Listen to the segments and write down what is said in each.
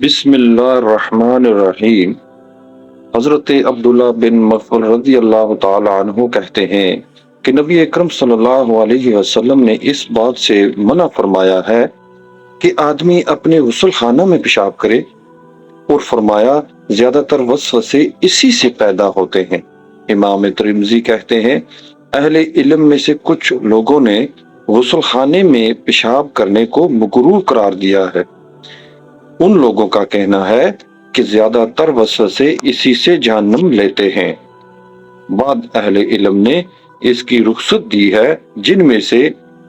بسم اللہ الرحمن الرحیم۔ حضرت عبداللہ بن مغفل رضی اللہ تعالی عنہ کہتے ہیں کہ نبی اکرم صلی اللہ علیہ وسلم نے اس بات سے منع فرمایا ہے کہ آدمی اپنے غسل خانہ میں پیشاب کرے، اور فرمایا زیادہ تر وسوسے اسی سے پیدا ہوتے ہیں۔ امام ترمذی کہتے ہیں اہل علم میں سے کچھ لوگوں نے غسل خانے میں پیشاب کرنے کو مکروہ قرار دیا ہے۔ ان لوگوں کا کہنا ہے کہ زیادہ تر وسوسے اسی سے جہنم لیتے ہیں۔ بعض اہل علم نے اس کی رخصت دی ہے، جن میں سے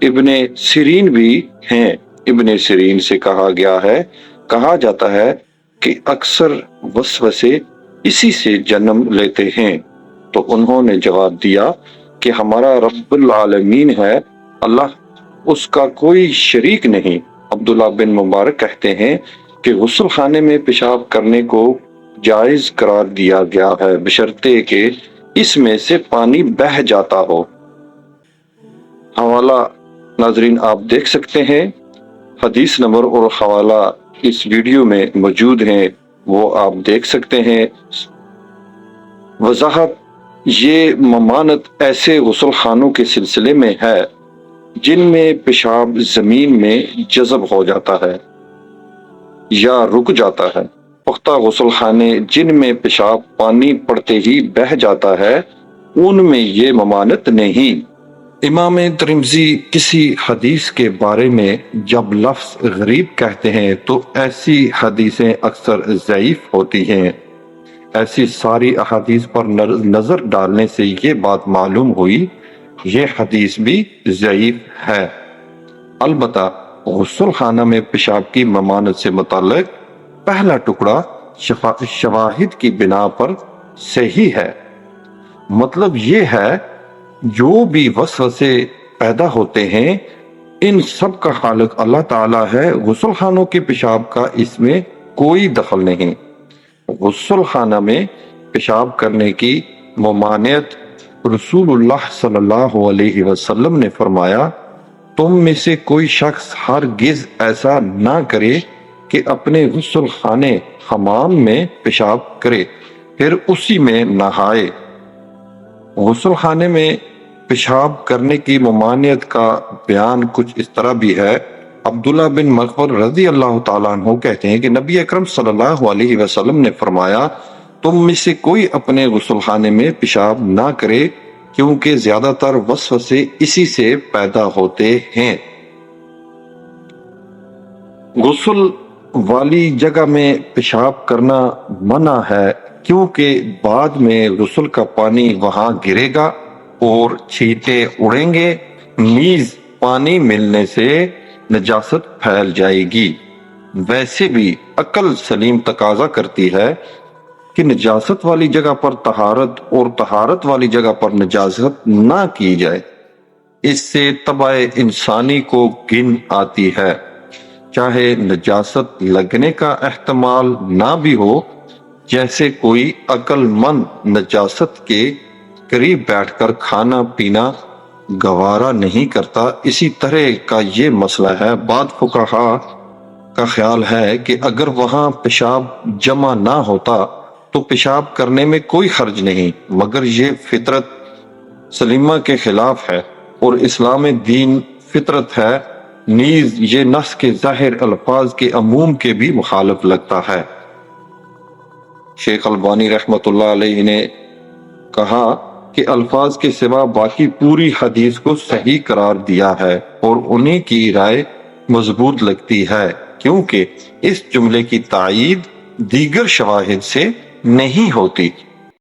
ابن سیرین بھی ہیں۔ ابن سیرین سے کہا جاتا ہے کہ اکثر وسوسے اسی سے جنم لیتے ہیں، تو انہوں نے جواب دیا کہ ہمارا رب العالمین ہے، اللہ اس کا کوئی شریک نہیں۔ عبداللہ بن مبارک کہتے ہیں کہ غسل خانے میں پیشاب کرنے کو جائز قرار دیا گیا ہے، بشرطے کہ اس میں سے پانی بہہ جاتا ہو۔ حوالہ ناظرین آپ دیکھ سکتے ہیں، حدیث نمبر اور حوالہ اس ویڈیو میں موجود ہیں، وہ آپ دیکھ سکتے ہیں۔ وضاحت: یہ ممانعت ایسے غسل خانوں کے سلسلے میں ہے جن میں پیشاب زمین میں جذب ہو جاتا ہے یا رک جاتا ہے۔ پختہ غسل خانے جن میں پیشاب پانی پڑتے ہی بہہ جاتا ہے، ان میں یہ ممانعت نہیں۔ امام ترمذی کسی حدیث کے بارے میں جب لفظ غریب کہتے ہیں تو ایسی حدیثیں اکثر ضعیف ہوتی ہیں۔ ایسی ساری احادیث پر نظر ڈالنے سے یہ بات معلوم ہوئی، یہ حدیث بھی ضعیف ہے۔ البتہ غسل خانہ میں پیشاب کی ممانعت سے متعلق پہلا ٹکڑا شواہد کی بنا پر صحیح ہے۔ مطلب یہ ہے جو بھی وسوسے پیدا ہوتے ہیں ان سب کا خالق اللہ تعالیٰ ہے، غسل خانوں کے پیشاب کا اس میں کوئی دخل نہیں۔ غسل خانہ میں پیشاب کرنے کی ممانعت رسول اللہ صلی اللہ علیہ وسلم نے فرمایا، تم میں سے کوئی شخص ہرگز ایسا نہ کرے کہ اپنے غسل خانے حمام میں پیشاب کرے پھر اسی میں نہائے۔ غسل خانے میں پیشاب کرنے کی ممانعت کا بیان کچھ اس طرح بھی ہے۔ عبداللہ بن مغفل رضی اللہ تعالیٰ عنہ کہتے ہیں کہ نبی اکرم صلی اللہ علیہ وسلم نے فرمایا، تم میں سے کوئی اپنے غسل خانے میں پیشاب نہ کرے کیونکہ زیادہ تر وسوسے اسی سے پیدا ہوتے ہیں۔ غسل والی جگہ میں پیشاب کرنا منع ہے کیونکہ بعد میں غسل کا پانی وہاں گرے گا اور چھینٹے اڑیں گے، نیز پانی ملنے سے نجاست پھیل جائے گی۔ ویسے بھی عقل سلیم تقاضا کرتی ہے کہ نجاست والی جگہ پر طہارت اور طہارت والی جگہ پر نجاست نہ کی جائے، اس سے طبع انسانی کو گن آتی ہے۔ چاہے نجاست لگنے کا احتمال نہ بھی ہو، جیسے کوئی عقل مند نجاست کے قریب بیٹھ کر کھانا پینا گوارا نہیں کرتا، اسی طرح کا یہ مسئلہ ہے۔ بعض فقہا کا خیال ہے کہ اگر وہاں پیشاب جمع نہ ہوتا تو پیشاب کرنے میں کوئی حرج نہیں، مگر یہ فطرت سلیمہ کے خلاف ہے اور اسلام دین فطرت ہے، نیز یہ نص کے ظاہر الفاظ کے عموم کے بھی مخالف لگتا ہے۔ شیخ البانی رحمۃ اللہ علیہ نے کہا کہ الفاظ کے سوا باقی پوری حدیث کو صحیح قرار دیا ہے اور انہی کی رائے مضبوط لگتی ہے، کیونکہ اس جملے کی تائید دیگر شواہد سے نہیں ہوتی۔